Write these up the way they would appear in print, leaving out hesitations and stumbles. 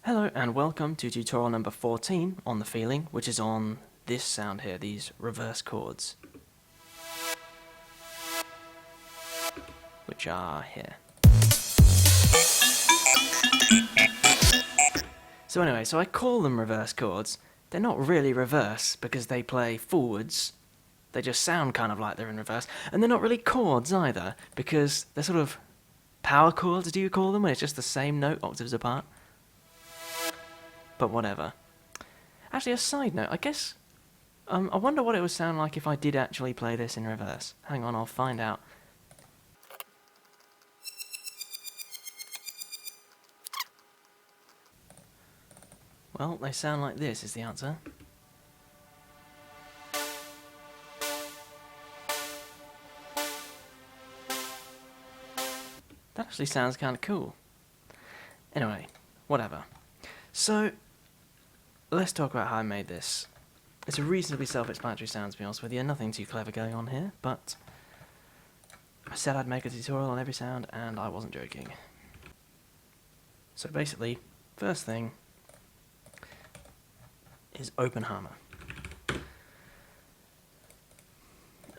Hello and welcome to tutorial number 14 on the feeling, which is on this sound here, these reverse chords, which are here. So anyway, I call them reverse chords. They're not really reverse because they play forwards. They just sound kind of like they're in reverse. And they're not really chords either because they're sort of power chords, do you call them, when it's just the same note octaves apart? But whatever. Actually, a side note, I guess, I wonder what it would sound like if I did actually play this in reverse. Hang on, I'll find out. Well, they sound like this is the answer. That actually sounds kind of cool. Anyway, whatever. So, let's talk about how I made this. It's a reasonably self-explanatory sound, to be honest with you. Nothing too clever going on here, but I said I'd make a tutorial on every sound, and I wasn't joking. So basically, first thing is open hammer.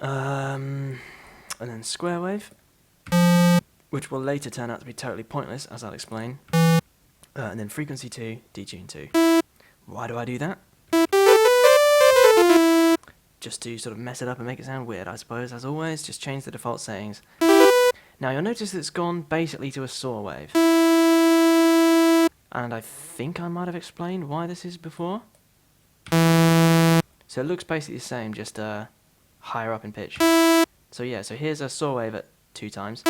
And then square wave, which will later turn out to be totally pointless, as I'll explain. And then frequency 2, detune 2. Why do I do that? Just to sort of mess it up and make it sound weird, I suppose, as always. Just change the default settings. Now you'll notice that it's gone basically to a saw wave. And I think I might have explained why this is before. So it looks basically the same, just higher up in pitch. So yeah, so here's a saw wave at 2 times.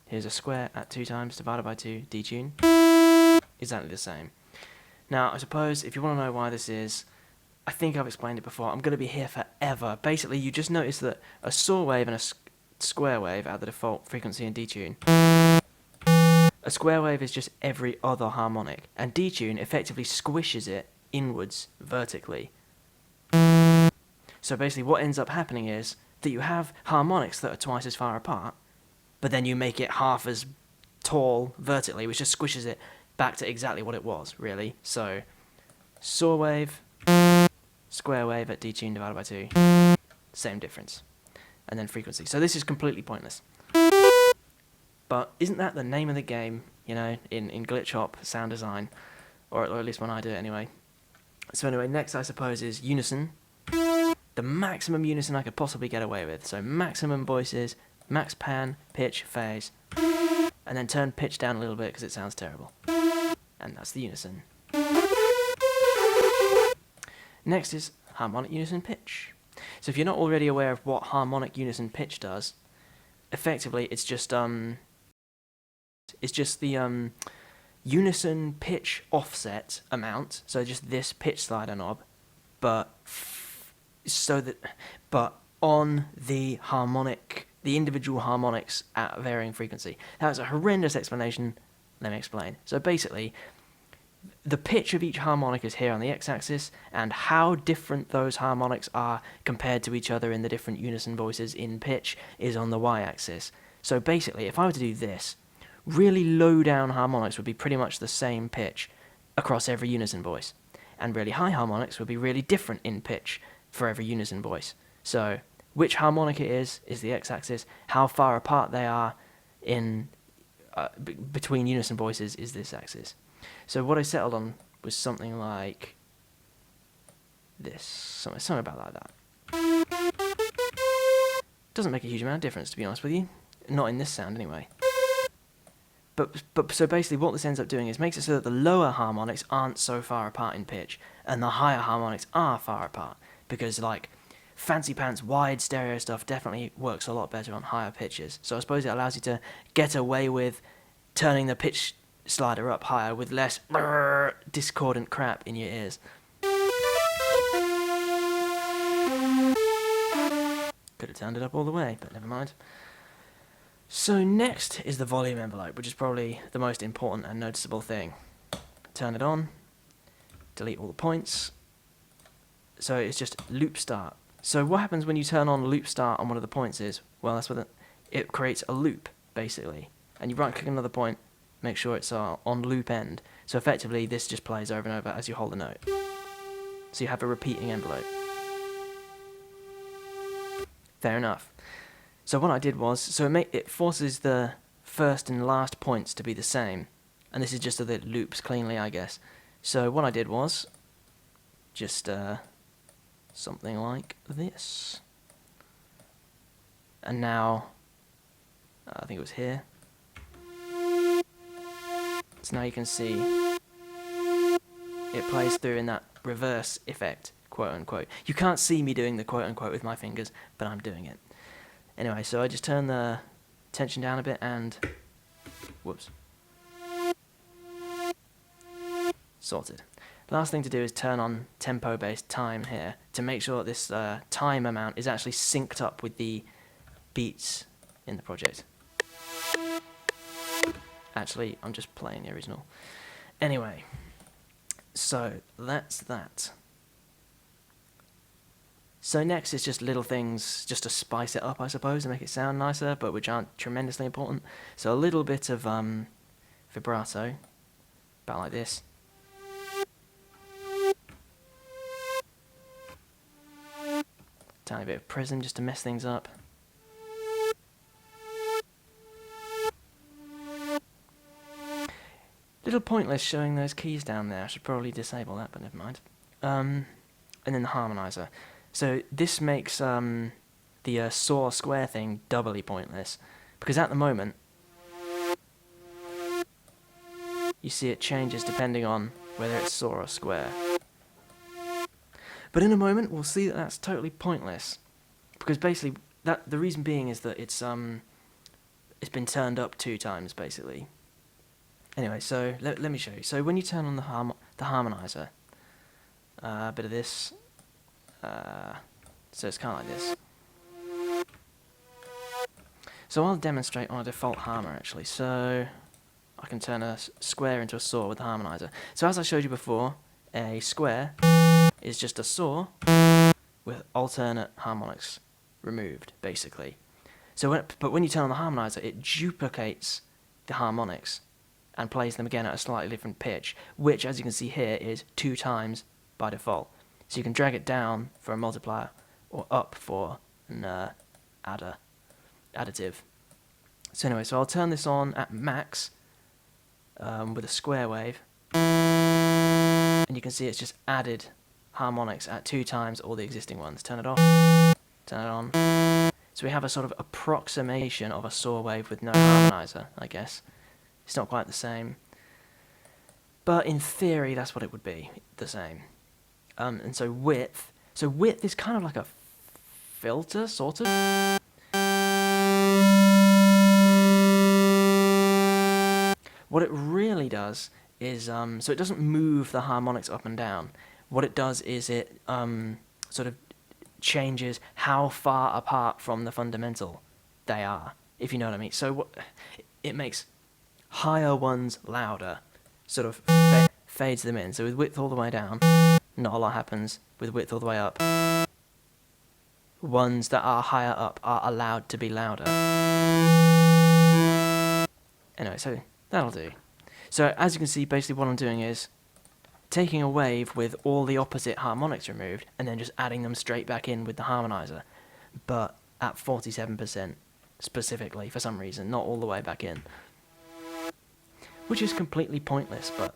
Here's a square at 2 times divided by 2, detune. Exactly the same. Now, I suppose if you want to know why this is, I think I've explained it before. I'm going to be here forever. Basically, you just notice that a saw wave and a square wave are the default frequency and detune. A square wave is just every other harmonic, and detune effectively squishes it inwards vertically. So basically what ends up happening is that you have harmonics that are twice as far apart, but then you make it half as tall vertically, which just squishes it back to exactly what it was, really. So, saw wave, square wave at detune divided by 2, same difference. And then frequency. So this is completely pointless. But isn't that the name of the game, you know, in glitch hop sound design? Or at least when I do it anyway. So anyway, next I suppose is unison. The maximum unison I could possibly get away with. So maximum voices, max pan, pitch, phase. And then turn pitch down a little bit because it sounds terrible. And that's the unison. Next is harmonic unison pitch. So if you're not already aware of what harmonic unison pitch does, effectively it's just the unison pitch offset amount. So just this pitch slider knob, but on the harmonic, the individual harmonics at varying frequency. That's a horrendous explanation. Let me explain. So basically, the pitch of each harmonic is here on the x-axis, and how different those harmonics are compared to each other in the different unison voices in pitch is on the y-axis. So basically, if I were to do this, really low down harmonics would be pretty much the same pitch across every unison voice, and really high harmonics would be really different in pitch for every unison voice. So which harmonic it is the x-axis, how far apart they are in between unison voices is this axis. So what I settled on was something like this, something about like that. Doesn't make a huge amount of difference, to be honest with you, not in this sound anyway. But so basically what this ends up doing is makes it so that the lower harmonics aren't so far apart in pitch, and the higher harmonics are far apart, because like fancy pants wide stereo stuff definitely works a lot better on higher pitches. So I suppose it allows you to get away with turning the pitch slider up higher with less discordant crap in your ears. Could have turned it up all the way, but never mind. So next is the volume envelope, which is probably the most important and noticeable thing. Turn it on, delete all the points. So it's just loop start. So what happens when you turn on loop start on one of the points is, well, that's what it creates a loop, basically. And you right click another point, make sure it's on loop end. So effectively, this just plays over and over as you hold the note. So you have a repeating envelope. Fair enough. So what I did was, it forces the first and last points to be the same. And this is just so that it loops cleanly, I guess. So what I did was just something like this. And now, I think it was here. So now you can see it plays through in that reverse effect, quote unquote. You can't see me doing the quote unquote with my fingers, but I'm doing it. Anyway, so I just turn the tension down a bit and, whoops. Sorted. Last thing to do is turn on tempo-based time here to make sure that this time amount is actually synced up with the beats in the project. Actually, I'm just playing the original. Anyway, so that's that. So next is just little things just to spice it up, I suppose, and make it sound nicer, but which aren't tremendously important. So a little bit of vibrato, about like this. Tiny bit of prism just to mess things up. Little pointless showing those keys down there. I should probably disable that, but never mind. And then the harmonizer. So this makes the saw square thing doubly pointless, because at the moment you see it changes depending on whether it's saw or square. But in a moment we'll see that that's totally pointless, because basically the reason being is that it's been turned up 2 times basically. Anyway, so let me show you. So when you turn on the harmonizer, a bit of this. So it's kind of like this. So I'll demonstrate on a default harmonizer actually. So I can turn a square into a saw with the harmonizer. So as I showed you before, a square is just a saw with alternate harmonics removed, basically. So but when you turn on the harmonizer, it duplicates the harmonics and plays them again at a slightly different pitch, which, as you can see here, is 2 times by default. So you can drag it down for a multiplier, or up for an additive. So anyway, so I'll turn this on at max with a square wave, and you can see it's just added harmonics at 2 times all the existing ones. Turn it off, turn it on. So we have a sort of approximation of a saw wave with no harmonizer, I guess. It's not quite the same, but in theory that's what it would be, the same. And so width is kind of like a filter, sort of. What it really does is, so it doesn't move the harmonics up and down. What it does is it sort of changes how far apart from the fundamental they are, if you know what I mean. So it makes higher ones louder, sort of fades them in. So with width all the way down, not a lot happens. With width all the way up, ones that are higher up are allowed to be louder. Anyway, so that'll do. So as you can see, basically what I'm doing is taking a wave with all the opposite harmonics removed and then just adding them straight back in with the harmonizer, but at 47% specifically for some reason, not all the way back in. Which is completely pointless, but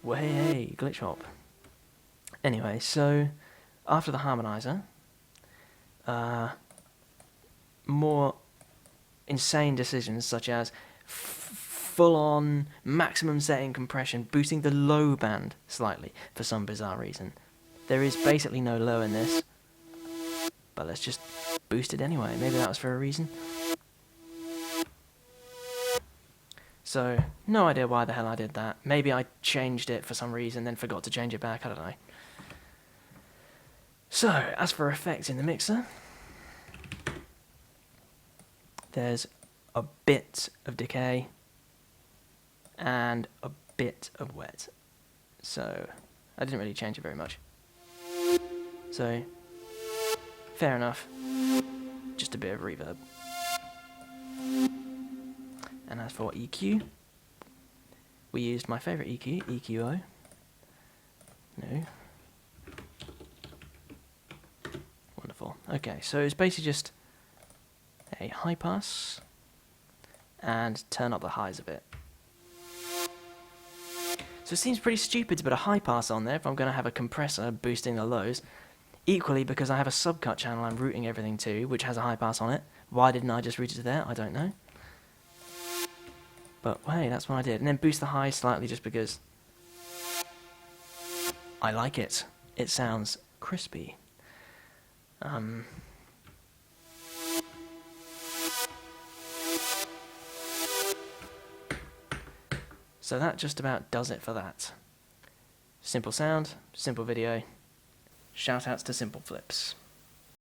well, hey, glitch hop. Anyway, so after the harmonizer, more insane decisions such as full-on maximum setting compression, boosting the low band slightly for some bizarre reason. There is basically no low in this, but let's just boost it anyway. Maybe that was for a reason. So, no idea why the hell I did that. Maybe I changed it for some reason, then forgot to change it back, I don't know. So, as for effects in the mixer, there's a bit of decay and a bit of wet. So, I didn't really change it very much. So, fair enough. Just a bit of reverb. And as for EQ, we used my favourite EQ, EQO. No. Wonderful. Okay, so it's basically just a high pass and turn up the highs a bit. So it seems pretty stupid to put a high pass on there if I'm going to have a compressor boosting the lows. Equally, because I have a subcut channel I'm routing everything to, which has a high pass on it. Why didn't I just route it to there? I don't know. But hey, that's what I did. And then boost the highs slightly just because I like it. It sounds crispy. So that just about does it for that. Simple sound, simple video. Shout outs to Simple Flips.